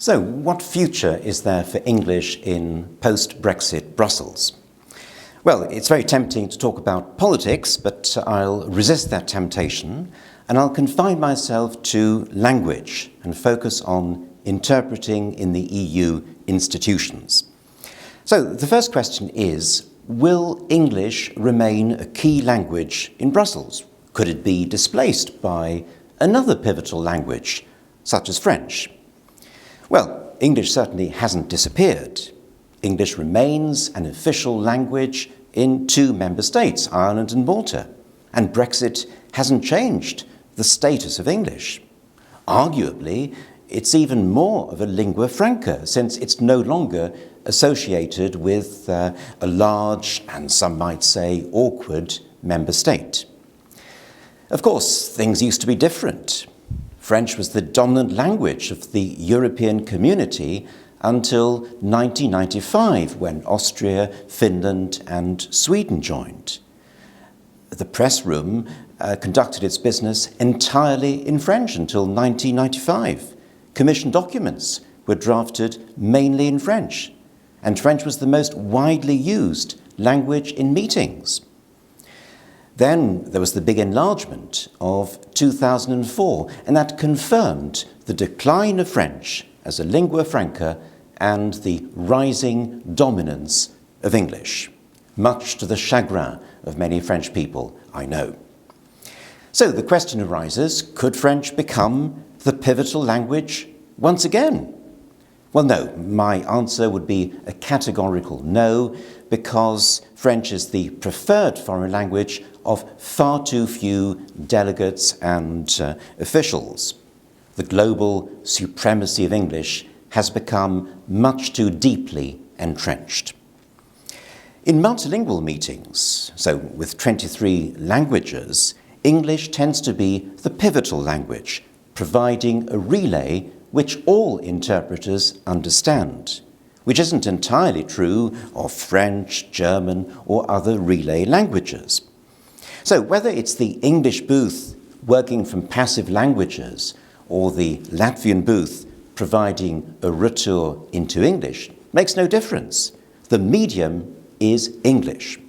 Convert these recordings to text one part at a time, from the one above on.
So, what future is there for English in post-Brexit Brussels? Well, it's very tempting to talk about politics, but I'll resist that temptation, and I'll confine myself to language and focus on interpreting in the EU institutions. So, the first question is, will English remain a key language in Brussels? Could it be displaced by another pivotal language, such as French? Well, English certainly hasn't disappeared. English remains an official language in two member states, Ireland and Malta, and Brexit hasn't changed the status of English. Arguably, it's even more of a lingua franca, since it's no longer associated with a large, and some might say awkward, member state. Of course, things used to be different. French was the dominant language of the European community until 1995, when Austria, Finland and Sweden joined. The press room conducted its business entirely in French until 1995. Commission documents were drafted mainly in French, and French was the most widely used language in meetings. Then there was the big enlargement of 2004, and that confirmed the decline of French as a lingua franca and the rising dominance of English, much to the chagrin of many French people, I know. So the question arises, could French become the pivotal language once again? Well, no, my answer would be a categorical no, because French is the preferred foreign language of far too few delegates and officials. The global supremacy of English has become much too deeply entrenched. In multilingual meetings, so with 23 languages, English tends to be the pivotal language, providing a relay which all interpreters understand, which isn't entirely true of French, German, or other relay languages. So whether it's the English booth working from passive languages or the Latvian booth providing a retour into English makes no difference. The medium is English.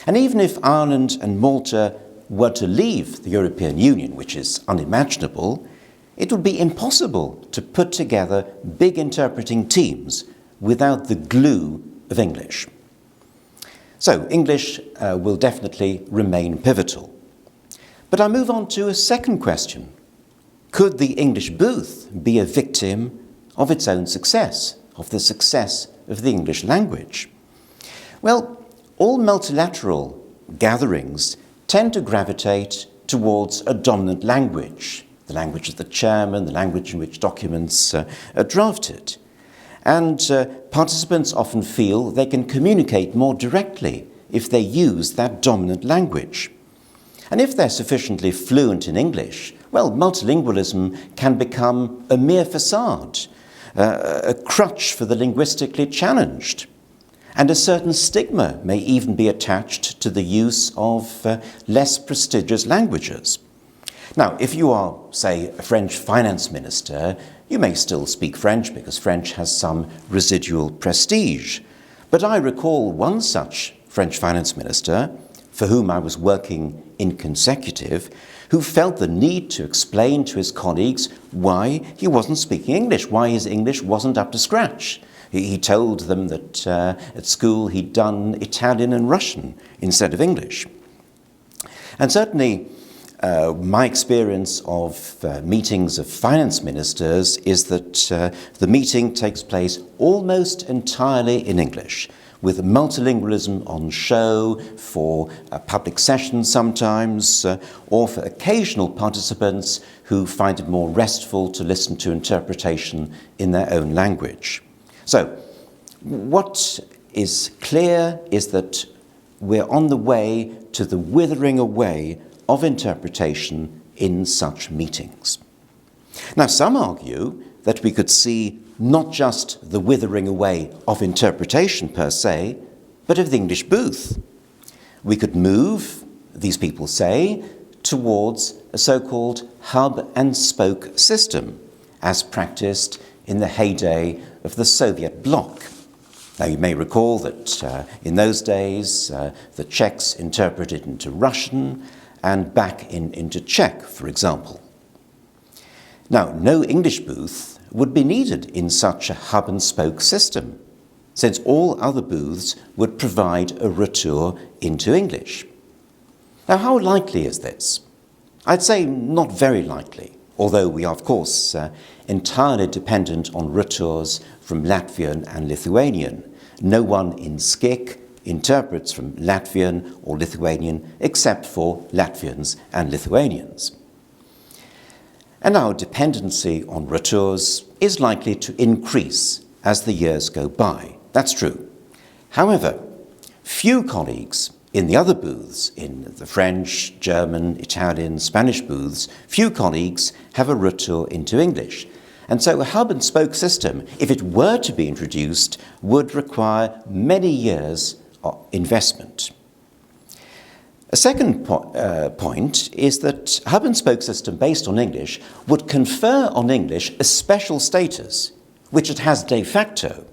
And even if Ireland and Malta were to leave the European Union, which is unimaginable, it would be impossible to put together big interpreting teams without the glue of English. So English will definitely remain pivotal. But I move on to a second question. Could the English booth be a victim of its own success, of the success of the English language? Well, all multilateral gatherings tend to gravitate towards a dominant language, the language of the chairman, the language in which documents are drafted. And participants often feel they can communicate more directly if they use that dominant language. And if they're sufficiently fluent in English, well, multilingualism can become a mere facade, a crutch for the linguistically challenged. And a certain stigma may even be attached to the use of less prestigious languages. Now, if you are, say, a French finance minister, you may still speak French because French has some residual prestige. But I recall one such French finance minister, for whom I was working in consecutive, who felt the need to explain to his colleagues why he wasn't speaking English, why his English wasn't up to scratch. He told them that at school he'd done Italian and Russian instead of English. And certainly, my experience of meetings of finance ministers is that the meeting takes place almost entirely in English, with multilingualism on show for public sessions sometimes, or for occasional participants who find it more restful to listen to interpretation in their own language. So, what is clear is that we're on the way to the withering away of interpretation in such meetings. Now, some argue that we could see not just the withering away of interpretation per se, but of the English booth. We could move, these people say, towards a so-called hub and spoke system, as practiced in the heyday of the Soviet bloc. Now, you may recall that in those days, the Czechs interpreted into Russian and back into Czech, for example. Now, no English booth would be needed in such a hub-and-spoke system, since all other booths would provide a retour into English. Now, how likely is this? I'd say not very likely, although we are, of course, entirely dependent on retours from Latvian and Lithuanian. No one in SCIC interprets from Latvian or Lithuanian except for Latvians and Lithuanians. And our dependency on retours is likely to increase as the years go by. That's true. However, few colleagues in the other booths, in the French, German, Italian, Spanish booths, few colleagues have a retour into English. And so a hub-and-spoke system, if it were to be introduced, would require many years of investment. A second point is that a hub-and-spoke system based on English would confer on English a special status, which it has de facto,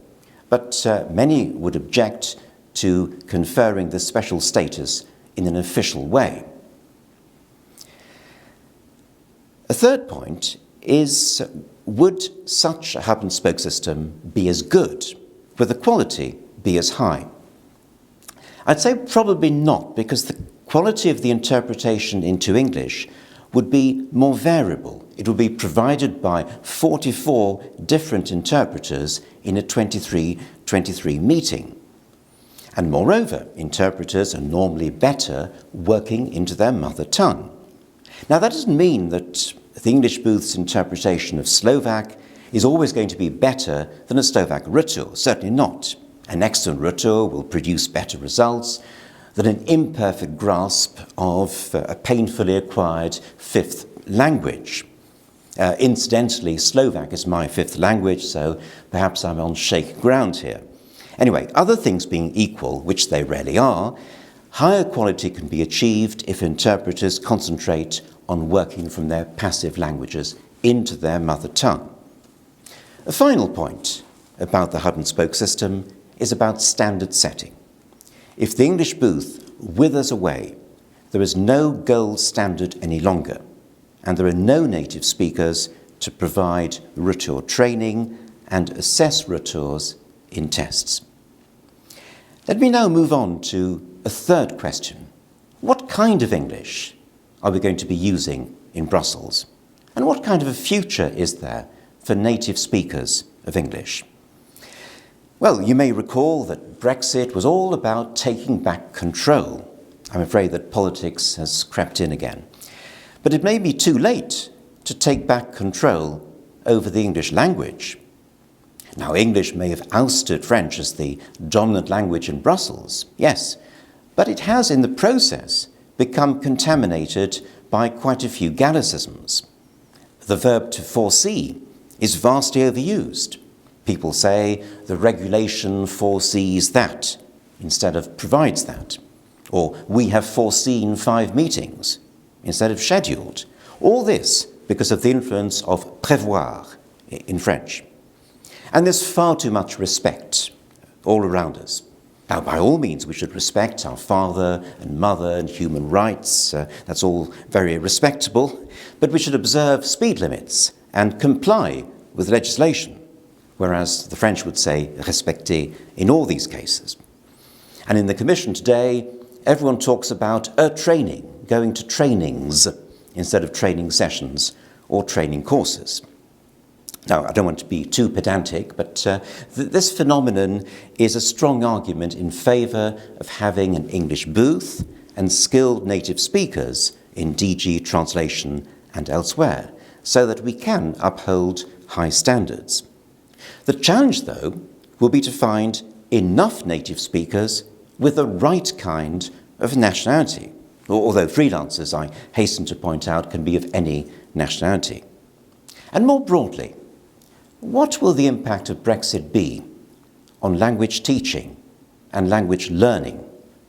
but many would object to conferring this special status in an official way. A third point is, would such a hub-and-spoke system be as good? Would the quality be as high? I'd say probably not, because the quality of the interpretation into English would be more variable. It would be provided by 44 different interpreters in a 23 meeting. And moreover, interpreters are normally better working into their mother tongue. Now, that doesn't mean that the English booth's interpretation of Slovak is always going to be better than a Slovak retour. Certainly not. An excellent retour will produce better results than an imperfect grasp of a painfully acquired fifth language. Incidentally, Slovak is my fifth language, so perhaps I'm on shaky ground here. Anyway, other things being equal, which they rarely are, higher quality can be achieved if interpreters concentrate on working from their passive languages into their mother tongue. A final point about the hub-and-spoke system is about standard setting. If the English booth withers away, there is no gold standard any longer, and there are no native speakers to provide retour training and assess retours in tests. Let me now move on to a third question. What kind of English are we going to be using in Brussels? And what kind of a future is there for native speakers of English? Well, you may recall that Brexit was all about taking back control. I'm afraid that politics has crept in again. But it may be too late to take back control over the English language. Now, English may have ousted French as the dominant language in Brussels, yes, but it has in the process become contaminated by quite a few Gallicisms. The verb to foresee is vastly overused. People say the regulation foresees that instead of provides that. Or we have foreseen 5 meetings instead of scheduled. All this because of the influence of prévoir in French. And there's far too much respect all around us. Now, by all means, we should respect our father and mother and human rights. That's all very respectable. But we should observe speed limits and comply with legislation, whereas the French would say respecter in all these cases. And in the Commission today, everyone talks about training, going to trainings instead of training sessions or training courses. Now, I don't want to be too pedantic, but this phenomenon is a strong argument in favour of having an English booth and skilled native speakers in DG translation and elsewhere, so that we can uphold high standards. The challenge, though, will be to find enough native speakers with the right kind of nationality, although freelancers, I hasten to point out, can be of any nationality. And more broadly, what will the impact of Brexit be on language teaching and language learning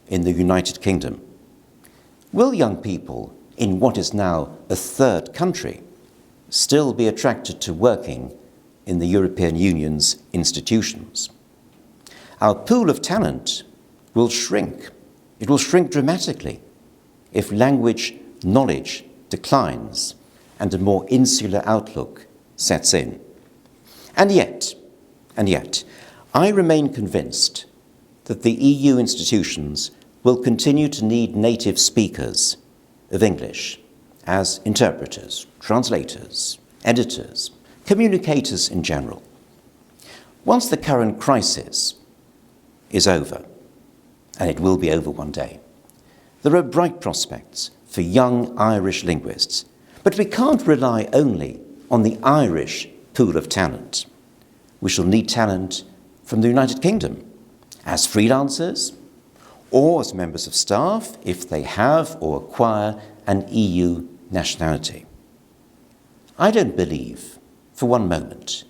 in the United Kingdom? Will young people in what is now a third country still be attracted to working in the European Union's institutions. Our pool of talent will shrink. It will shrink dramatically if language knowledge declines and a more insular outlook sets in. And yet, I remain convinced that the EU institutions will continue to need native speakers of English as interpreters, translators, editors, communicators in general. Once the current crisis is over, and it will be over one day, there are bright prospects for young Irish linguists, but we can't rely only on the Irish pool of talent. We shall need talent from the United Kingdom as freelancers or as members of staff if they have or acquire an EU nationality. I don't believe for one moment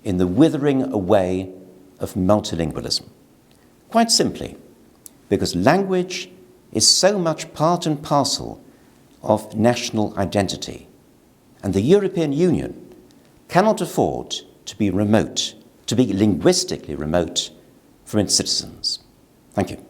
in the withering away of multilingualism, quite simply because language is so much part and parcel of national identity, and the European Union cannot afford to be remote, to be linguistically remote from its citizens. Thank you.